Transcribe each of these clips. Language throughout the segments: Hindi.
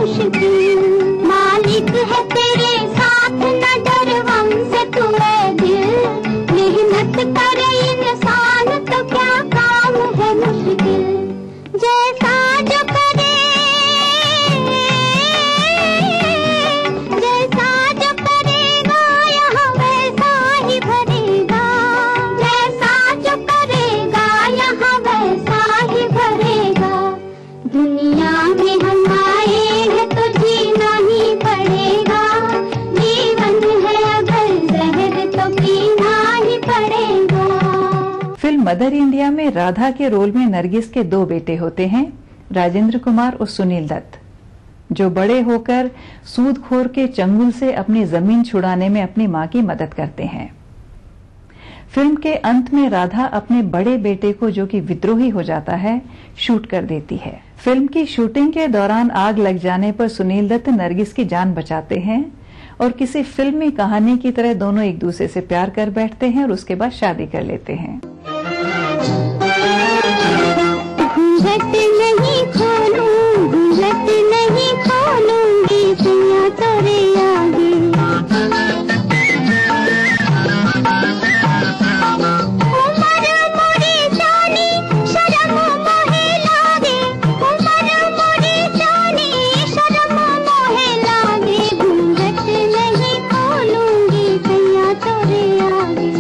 मुश्किल, मालिक है तेरे साथ न डर हमसे तू है दिल, मेहनत करे इंसान तो क्या काम है मुश्किल, जैसा जो करे जैसा जो करेगा यहाँ वैसा ही भरेगा, जैसा जो करेगा यहाँ वैसा ही भरेगा, दुनिया में हम आए हैं तो जीना ही पड़ेगा, जीवन है अगर जहर तो पीना ही पड़ेगा। फिल्म मदर इंडिया में राधा के रोल में नरगिस के 2 बेटे होते हैं, राजेंद्र कुमार और सुनील दत्त, जो बड़े होकर सूदखोर के चंगुल से अपनी जमीन छुड़ाने में अपनी मां की मदद करते हैं। फिल्म के अंत में राधा अपने बड़े बेटे को, जो कि विद्रोही हो जाता है, शूट कर देती है। फिल्म की शूटिंग के दौरान आग लग जाने पर सुनील दत्त नरगिस की जान बचाते हैं और किसी फिल्मी कहानी की तरह दोनों एक दूसरे से प्यार कर बैठते हैं और उसके बाद शादी कर लेते हैं। नहीं खोलूंगी दुनिया तेरे आगे, उमर मोरी जानी शर्म मोहे लागे, उमर मोरी जानी शर्म मोहे लागे, घूंघट नहीं खोलूंगी दुनिया तेरे आगे।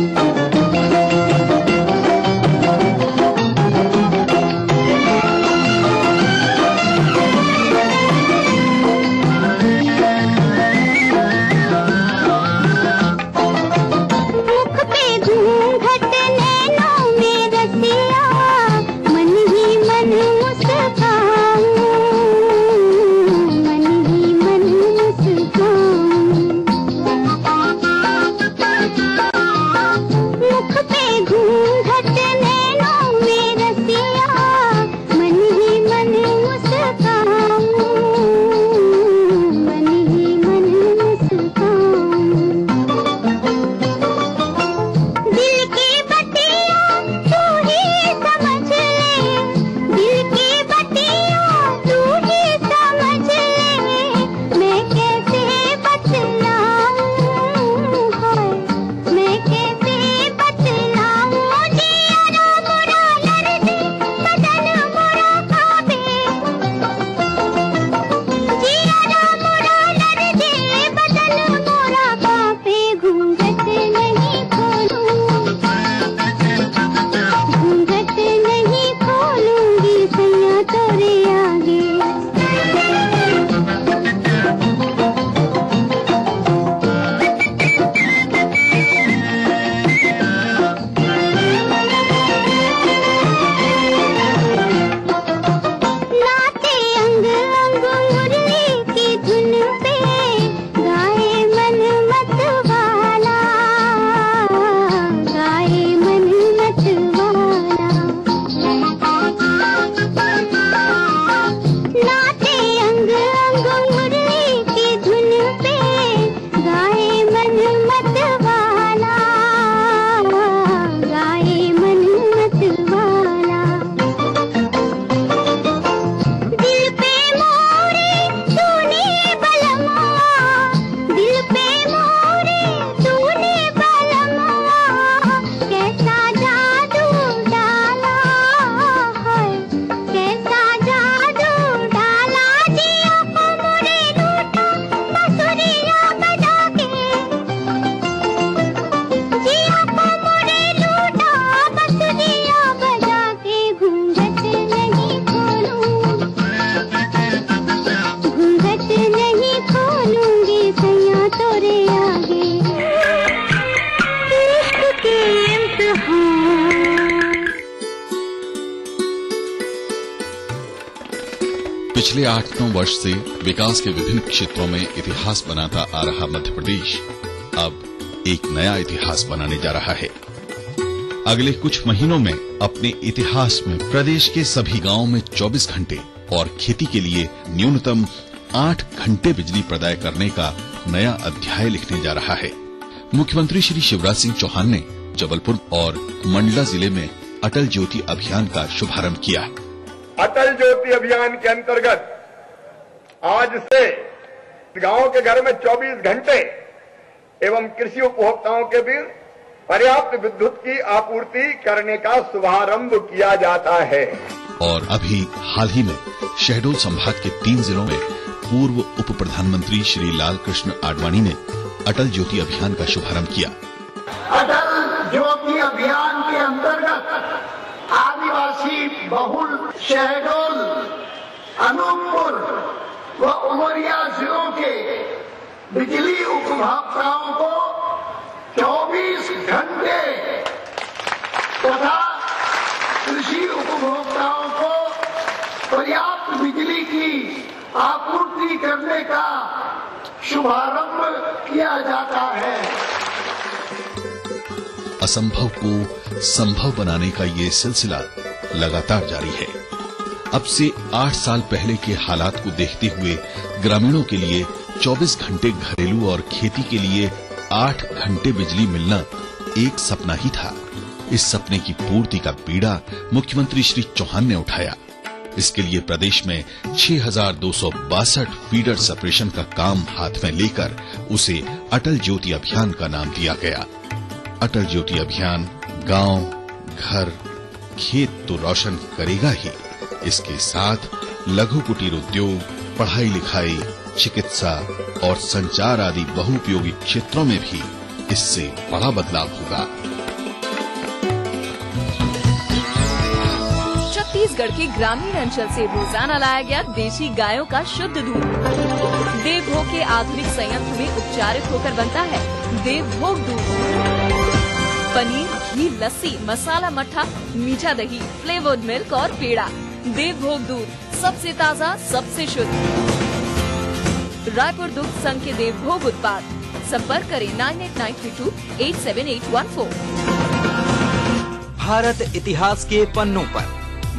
पिछले 8-9 वर्ष से विकास के विभिन्न क्षेत्रों में इतिहास बनाता आ रहा मध्य प्रदेश अब एक नया इतिहास बनाने जा रहा है। अगले कुछ महीनों में अपने इतिहास में प्रदेश के सभी गांवों में 24 घंटे और खेती के लिए न्यूनतम 8 घंटे बिजली प्रदाय करने का नया अध्याय लिखने जा रहा है। मुख्यमंत्री श्री शिवराज सिंह चौहान ने जबलपुर और मंडला जिले में अटल ज्योति अभियान का शुभारंभ किया। अटल ज्योति अभियान के अंतर्गत आज से गांव के घर में 24 घंटे एवं कृषि उपभोक्ताओं के भी पर्याप्त विद्युत की आपूर्ति करने का शुभारंभ किया जाता है। और अभी हाल ही में शहडोल संभाग के 3 जिलों में पूर्व उप प्रधानमंत्री श्री लाल कृष्ण आडवाणी ने अटल ज्योति अभियान का शुभारंभ किया। अटल ज्योति अभियान के अंतर्गत आदिवासी बहुल शहडोल, अनूपपुर व उमरिया जिलों के बिजली उपभोक्ताओं को 24 घंटे तथा कृषि उपभोक्ताओं को पर्याप्त बिजली की आपूर्ति करने का शुभारंभ किया जाता है। असंभव को संभव बनाने का ये सिलसिला लगातार जारी है। अब से 8 साल पहले के हालात को देखते हुए ग्रामीणों के लिए 24 घंटे घरेलू और खेती के लिए 8 घंटे बिजली मिलना एक सपना ही था। इस सपने की पूर्ति का बीड़ा मुख्यमंत्री श्री चौहान ने उठाया। इसके लिए प्रदेश में 6,262 फीडर सेपरेशन का काम हाथ में लेकर उसे अटल ज्योति अभियान का नाम दिया गया। अटल ज्योति अभियान गांव, घर, खेत तो रोशन करेगा ही, इसके साथ लघु कुटीर उद्योग, पढ़ाई लिखाई, चिकित्सा और संचार आदि बहुउपयोगी क्षेत्रों में भी इससे बड़ा बदलाव होगा। छत्तीसगढ़ के ग्रामीण अंचल से रोजाना लाया गया देशी गायों का शुद्ध दूध देवभोग के आधुनिक संयंत्र में उपचारित होकर बनता है देवभोग दूध। पनीर, घी, लस्सी, मसाला मट्ठा, मीठा दही, फ्लेवर्ड मिल्क और पेड़ा। देवभोग दूध सबसे ताज़ा, सबसे शुद्ध। रायपुर दुग्ध संघ के देवभोग उत्पाद। संपर्क करें 9893287814। भारत इतिहास के पन्नों पर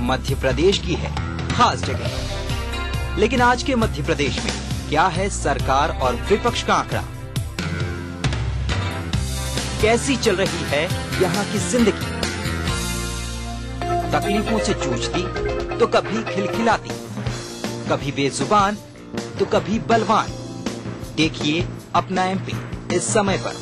मध्य प्रदेश की है खास जगह। लेकिन आज के मध्य प्रदेश में क्या है सरकार और विपक्ष का आंकड़ा? कैसी चल रही है यहाँ की जिंदगी? तकलीफों से जूझती तो कभी खिलखिलाती, कभी बेजुबान तो कभी बलवान। देखिए अपना एमपी इस समय पर।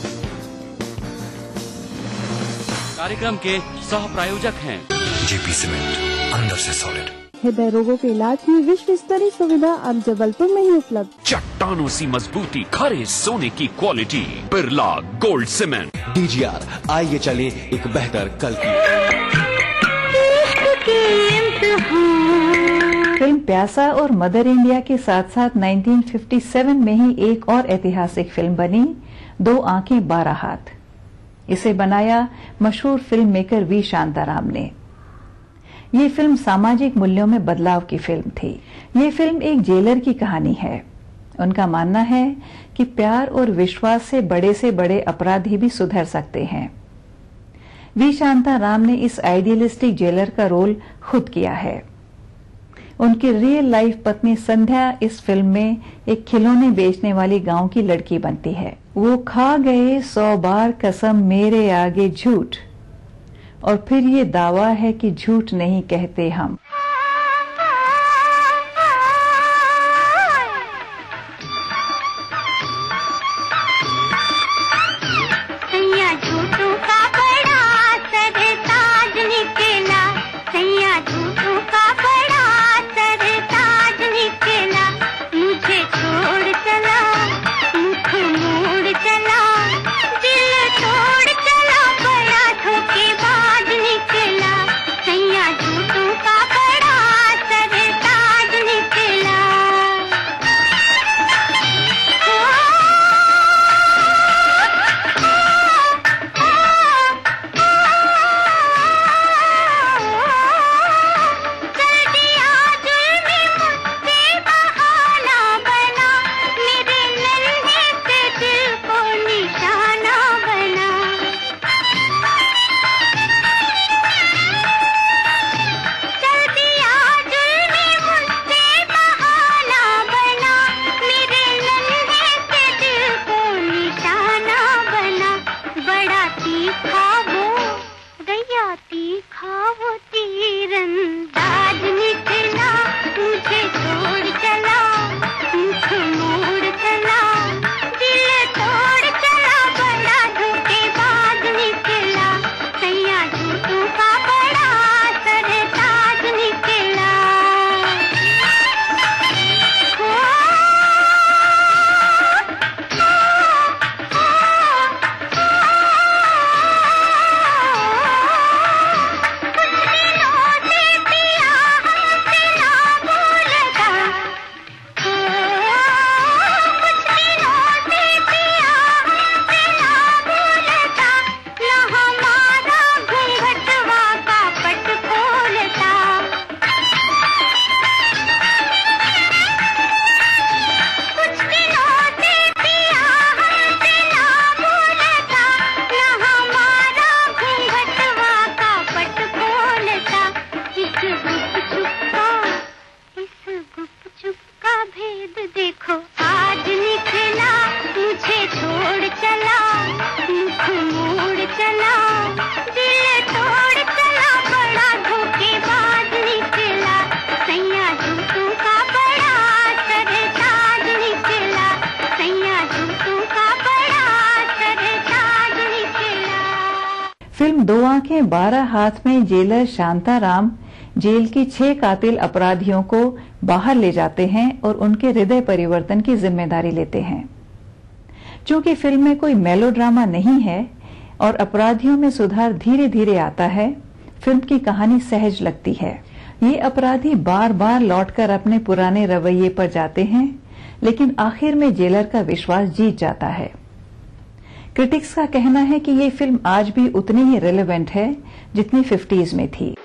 कार्यक्रम के सह प्रायोजक हैं जेपी सीमेंट, अंदर से सॉलिड। हृदय रोगों के इलाज की विश्व स्तरीय सुविधा अब जबलपुर में ही उपलब्ध। चट्टानों सी मजबूती, खरे सोने की quality, Birla gold cement. DGR, आइए चले एक बेहतर कल की। फिल्म प्यासा और मदर इंडिया के साथ साथ 1957 में ही एक और ऐतिहासिक फिल्म बनी, 2 आंखें 12 हाथ। इसे बनाया मशहूर फिल्म मेकर वी शांताराम ने। ये फिल्म सामाजिक मूल्यों में बदलाव की फिल्म थी। ये फिल्म एक जेलर की कहानी है। उनका मानना है कि प्यार और विश्वास से बड़े अपराधी भी सुधर सकते हैं। वी शांताराम ने इस आइडियलिस्टिक जेलर का रोल खुद किया है। उनकी रियल लाइफ पत्नी संध्या इस फिल्म में एक खिलौने बेचने वाली गांव की लड़की बनती है। वो खा गए 100 बार कसम मेरे आगे झूठ, और फिर ये दावा है कि झूठ नहीं कहते हम। मेरे मूड चला, दिल तोड़ चला, बड़ा धोखेबाज निकला, सैया झूठों का बड़ा सरताज निकला। फिल्म दो आंखें 12 हाथ में जेलर शांताराम जेल के 6 कातिल अपराधियों को बाहर ले जाते हैं और उनके हृदय परिवर्तन की जिम्मेदारी लेते हैं। चूंकि फिल्म में कोई मेलोड्रामा नहीं है और अपराधियों में सुधार धीरे धीरे आता है, फिल्म की कहानी सहज लगती है। ये अपराधी बार बार लौटकर अपने पुराने रवैये पर जाते हैं, लेकिन आखिर में जेलर का विश्वास जीत जाता है। क्रिटिक्स का कहना है कि ये फिल्म आज भी उतनी ही रिलेवेंट है जितनी 50s में थी।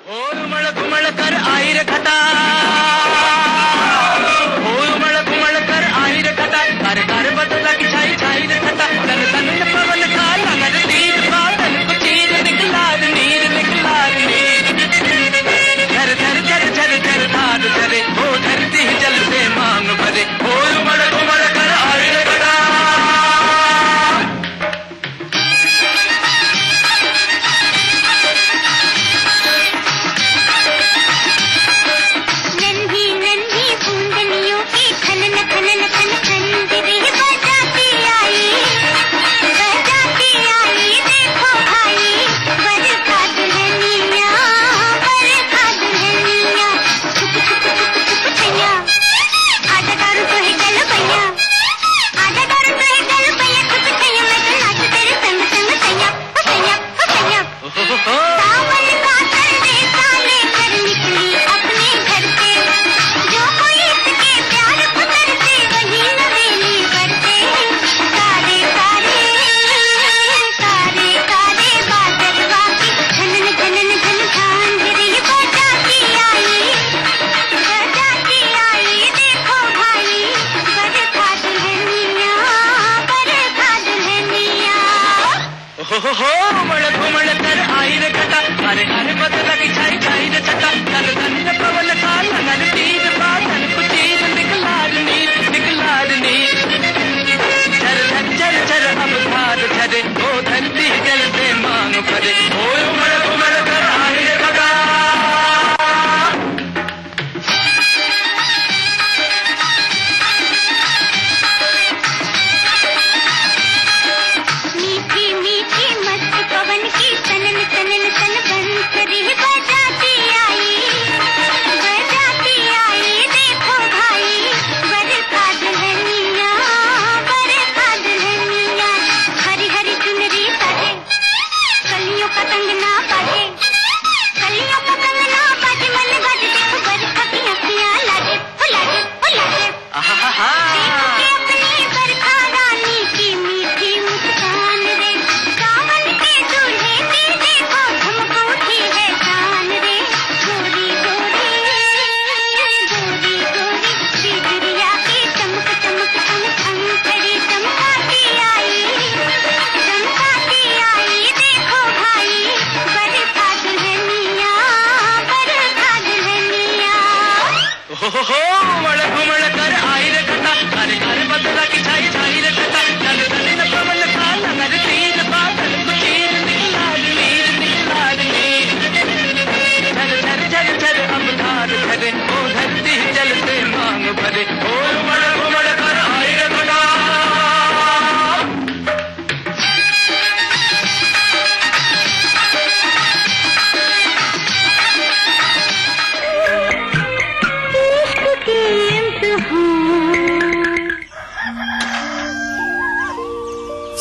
का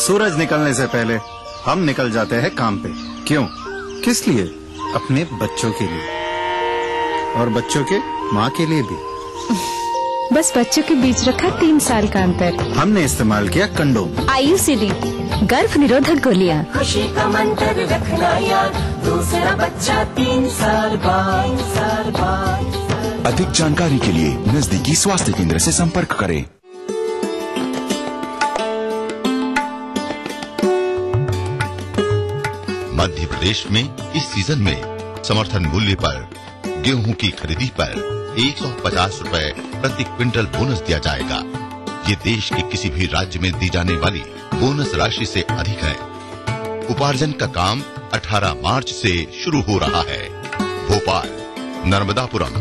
सूरज निकलने से पहले हम निकल जाते हैं काम पे। क्यों? किस लिए? अपने बच्चों के लिए और बच्चों के माँ के लिए भी। बस बच्चों के बीच रखा 3 साल का अंतर। हमने इस्तेमाल किया कंडोम। IUCD गर्भ निरोधक गोलियां। खुशी का मंत्र रखना याद, दूसरा बच्चा 3 साल बाद। अधिक जानकारी के लिए नजदीकी स्वास्थ्य केंद्र से संपर्क करें। मध्य प्रदेश में इस सीजन में समर्थन मूल्य पर गेहूं की खरीदी पर 150 रुपए प्रति क्विंटल बोनस दिया जाएगा। ये देश के किसी भी राज्य में दी जाने वाली बोनस राशि से अधिक है। उपार्जन का काम 18 मार्च से शुरू हो रहा है। भोपाल, नर्मदापुरम,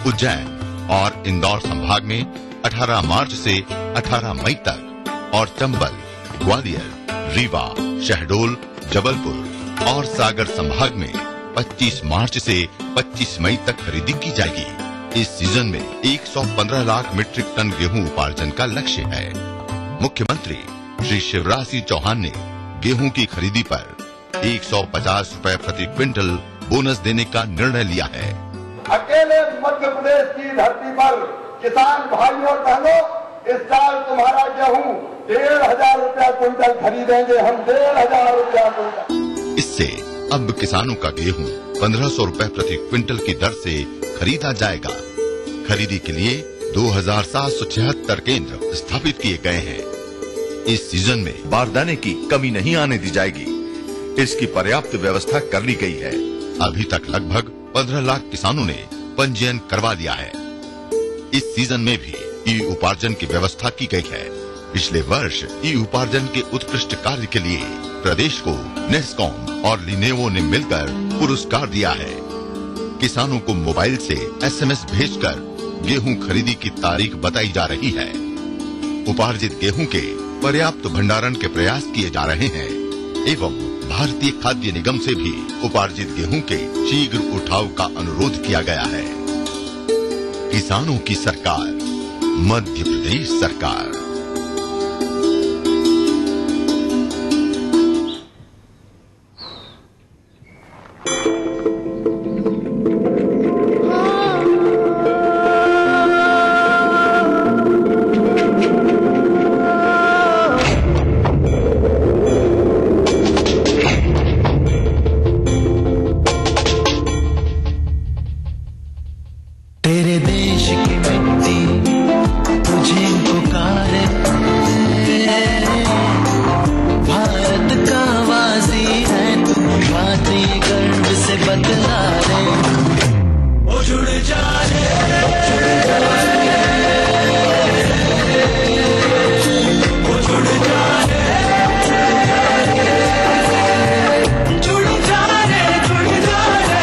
उज्जैन और इंदौर संभाग में 18 मार्च से 18 मई तक और चंबल, ग्वालियर, रीवा, शहडोल, जबलपुर और सागर संभाग में 25 मार्च से 25 मई तक खरीदी की जाएगी। इस सीजन में 115 लाख मीट्रिक टन गेहूं उपार्जन का लक्ष्य है। मुख्यमंत्री श्री शिवराज सिंह चौहान ने गेहूं की खरीदी पर 150 रुपए प्रति क्विंटल बोनस देने का निर्णय लिया है। अकेले मध्य प्रदेश की धरती पर किसान भाइयों और बहनों, इस साल तुम्हारा गेहूं 1,500 रुपया क्विंटल खरीदेंगे हम। 1,500 रुपया क्विंटल। इससे अब किसानों का गेहूं 1500 रुपए प्रति क्विंटल की दर से खरीदा जाएगा। खरीदी के लिए 2776 केंद्र स्थापित किए गए हैं। इस सीजन में बारदाने की कमी नहीं आने दी जाएगी। इसकी पर्याप्त व्यवस्था कर ली गई है। अभी तक लगभग 15 लाख किसानों ने पंजीयन करवा लिया है। इस सीजन में भी ई उपार्जन की व्यवस्था की गई है। पिछले वर्ष ई उपार्जन के उत्कृष्ट कार्य के लिए प्रदेश को नेस्कॉम और लिनेवो ने मिलकर पुरस्कार दिया है। किसानों को मोबाइल से SMS भेजकर गेहूं खरीदी की तारीख बताई जा रही है। उपार्जित गेहूं के पर्याप्त भंडारण के प्रयास किए जा रहे हैं एवं भारतीय खाद्य निगम से भी उपार्जित गेहूं के शीघ्र उठाव का अनुरोध किया गया है। किसानों की सरकार, मध्य प्रदेश सरकार। तेरे देश की मिट्टी तुझे पुकारे, भारत का वासी है तू, भारतीय गर्व से बतला रे। ओ जुड़ जा रे, जुड़ जा रे, ओ जुड़ जा रे, जुड़ जा रे, जुड़ जा रे।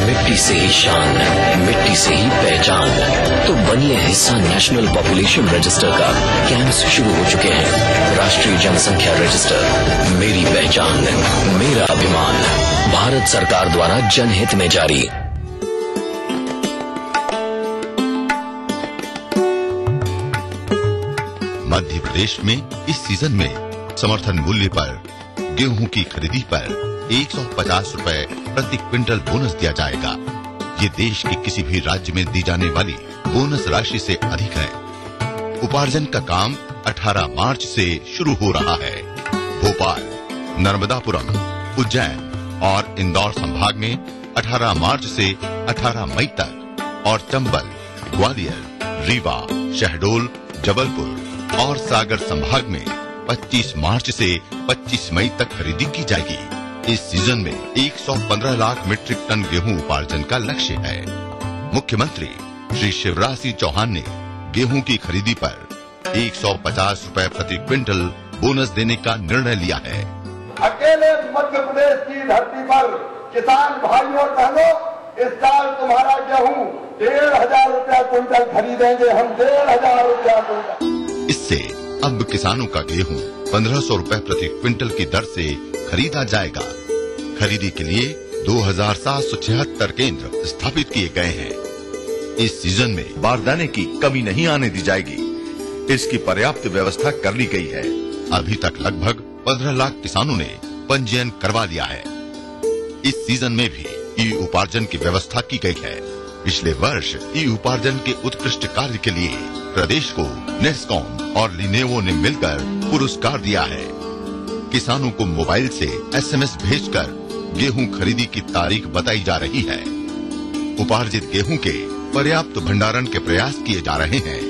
मिट्टी से ही शान, मिट्टी से ही पहचान। तो बनिए हिस्सा नेशनल पॉपुलेशन रजिस्टर का। कैंप्स शुरू हो चुके हैं। राष्ट्रीय जनसंख्या रजिस्टर, मेरी पहचान, मेरा अभिमान। भारत सरकार द्वारा जनहित में जारी। मध्य प्रदेश में इस सीजन में समर्थन मूल्य पर गेहूं की खरीदी पर 150 रुपए प्रति क्विंटल बोनस दिया जाएगा। ये देश के किसी भी राज्य में दी जाने वाली बोनस राशि से अधिक है। उपार्जन का काम 18 मार्च से शुरू हो रहा है। भोपाल, नर्मदापुरम, उज्जैन और इंदौर संभाग में 18 मार्च से 18 मई तक और चंबल, ग्वालियर, रीवा, शहडोल, जबलपुर और सागर संभाग में 25 मार्च से 25 मई तक खरीदी की जाएगी। इस सीजन में 115 लाख मीट्रिक टन गेहूं उपार्जन का लक्ष्य है। मुख्यमंत्री श्री शिवराज सिंह चौहान ने गेहूं की खरीदी पर 150 रुपए प्रति क्विंटल बोनस देने का निर्णय लिया है। अकेले मध्य प्रदेश की धरती पर किसान भाइयों और बहनों, इस साल तुम्हारा गेहूं 1,500 रुपया क्विंटल खरीदेंगे हम, 1,500 रुपया क्विंटल। इससे अब किसानों का गेहूं 1,500 रुपए प्रति क्विंटल की दर से खरीदा जाएगा। खरीदी के लिए 2,776 केंद्र स्थापित किए गए हैं। इस सीजन में बारदाने की कमी नहीं आने दी जाएगी। इसकी पर्याप्त व्यवस्था कर ली गई है। अभी तक लगभग 15 लाख किसानों ने पंजीयन करवा लिया है। इस सीजन में भी ई उपार्जन की व्यवस्था की गई है। पिछले वर्ष ई उपार्जन के उत्कृष्ट कार्य के लिए प्रदेश को नेस्कॉम और लिनेवो ने मिलकर पुरस्कार दिया है। किसानों को मोबाइल से SMS भेजकर गेहूं खरीदी की तारीख बताई जा रही है। उपार्जित गेहूं के पर्याप्त भंडारण के प्रयास किए जा रहे हैं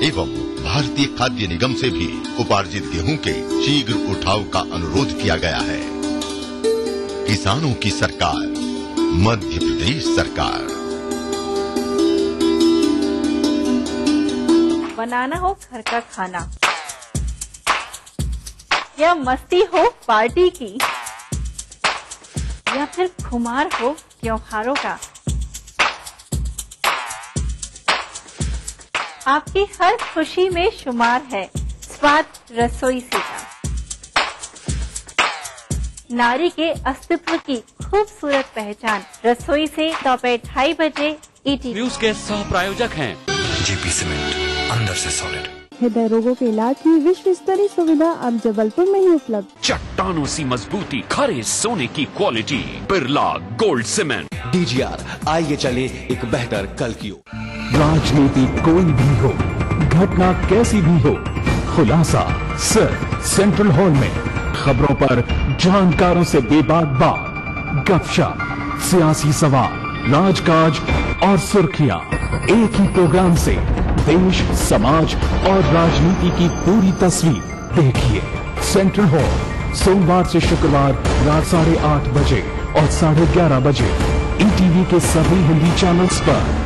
एवं भारतीय खाद्य निगम से भी उपार्जित गेहूं के शीघ्र उठाव का अनुरोध किया गया है। किसानों की सरकार, मध्य प्रदेश सरकार। बनाना हो घर का खाना या मस्ती हो पार्टी की या फिर खुमार हो त्योहारों का, आपकी हर खुशी में शुमार है स्वाद रसोई से का। नारी के अस्तित्व की खूबसूरत पहचान रसोई से दोपहर 2:30 बजे ETV न्यूज के सह प्रायोजक हैं जेपी सीमेंट, अंदर से सॉलिड। हृदय रोगों के इलाज की विश्व स्तरीय सुविधा अब जबलपुर में ही उपलब्ध। चट्टानों सी मजबूती, खरे सोने की quality, Birla gold cement. DGR, आइए चले एक बेहतर कल की ओर। राजनीति कोई भी हो, घटना कैसी भी हो, खुलासा सिर्फ सेंट्रल हॉल में। खबरों पर जानकारों से बेबाक बात, गपशप, सियासी सवाल, राजकाज और सुर्खियां एक ही प्रोग्राम से देश, समाज और राजनीति की पूरी तस्वीर देखिए। सेंट्रल हॉल सोमवार से शुक्रवार रात 8:30 बजे और 11:30 बजे ETV के सभी हिंदी चैनल्स पर।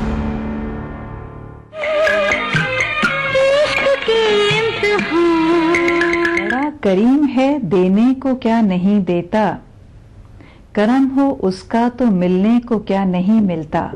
बड़ा करीम है, देने को क्या नहीं देता, करम हो उसका तो मिलने को क्या नहीं मिलता।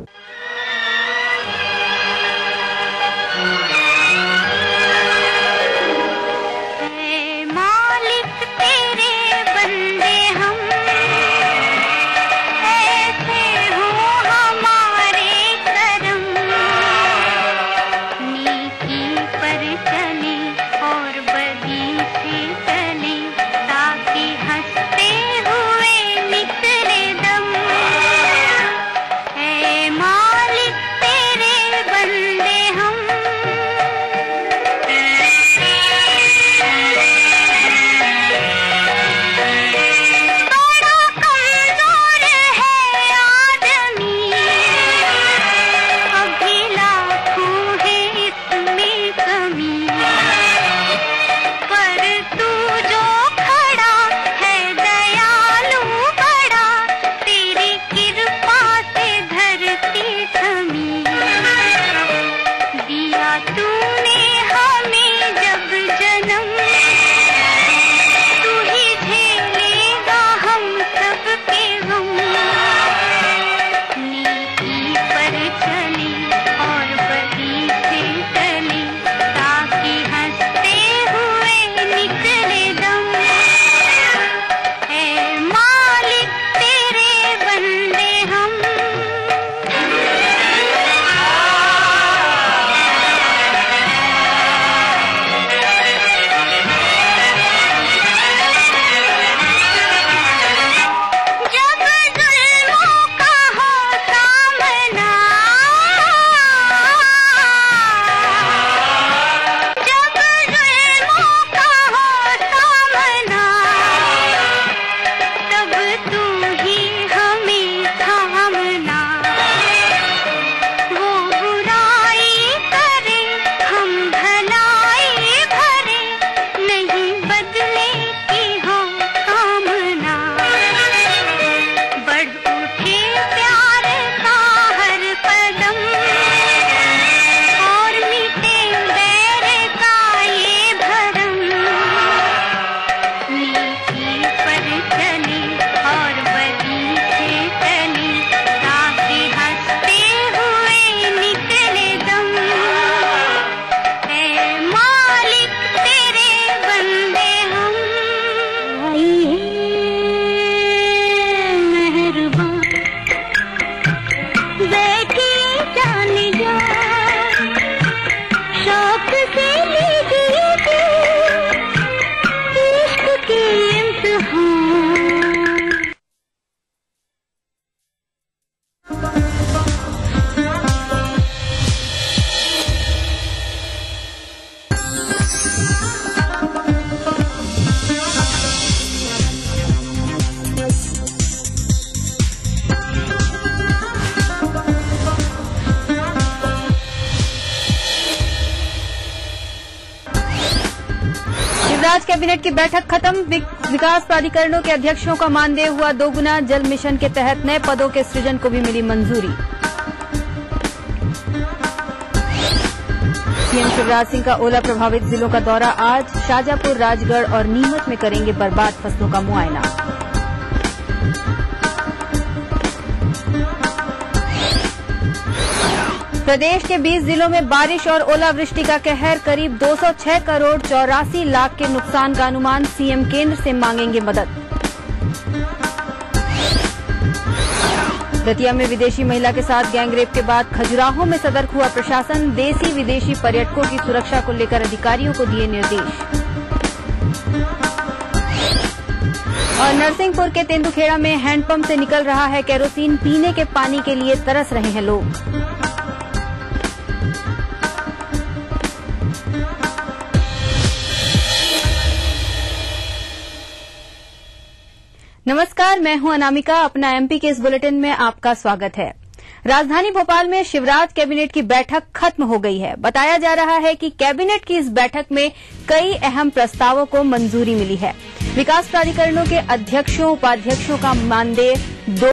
आज कैबिनेट की बैठक खत्म। विकास प्राधिकरणों के अध्यक्षों का मानदेय हुआ 2 गुना। जल मिशन के तहत नए पदों के सृजन को भी मिली मंजूरी। सीएम शिवराज सिंह का ओला प्रभावित जिलों का दौरा आज। शाजापुर, राजगढ़ और नीमच में करेंगे बर्बाद फसलों का मुआयना। प्रदेश के 20 जिलों में बारिश और ओलावृष्टि का कहर। करीब 206 करोड़ 84 लाख के नुकसान का अनुमान। सीएम केंद्र से मांगेंगे मदद। दतिया में विदेशी महिला के साथ गैंगरेप के बाद खजुराहो में सतर्क हुआ प्रशासन। देसी विदेशी पर्यटकों की सुरक्षा को लेकर अधिकारियों को दिए निर्देश। और नरसिंहपुर के तेंदुखेड़ा में हैंडपंप से निकल रहा है केरोसिन। पीने के पानी के लिए तरस रहे हैं लोग। नमस्कार, मैं हूं अनामिका। अपना एमपी के इस बुलेटिन में आपका स्वागत है। राजधानी भोपाल में शिवराज कैबिनेट की बैठक खत्म हो गई है। बताया जा रहा है कि कैबिनेट की इस बैठक में कई अहम प्रस्तावों को मंजूरी मिली है। विकास प्राधिकरणों के अध्यक्षों, उपाध्यक्षों का मानदेय 2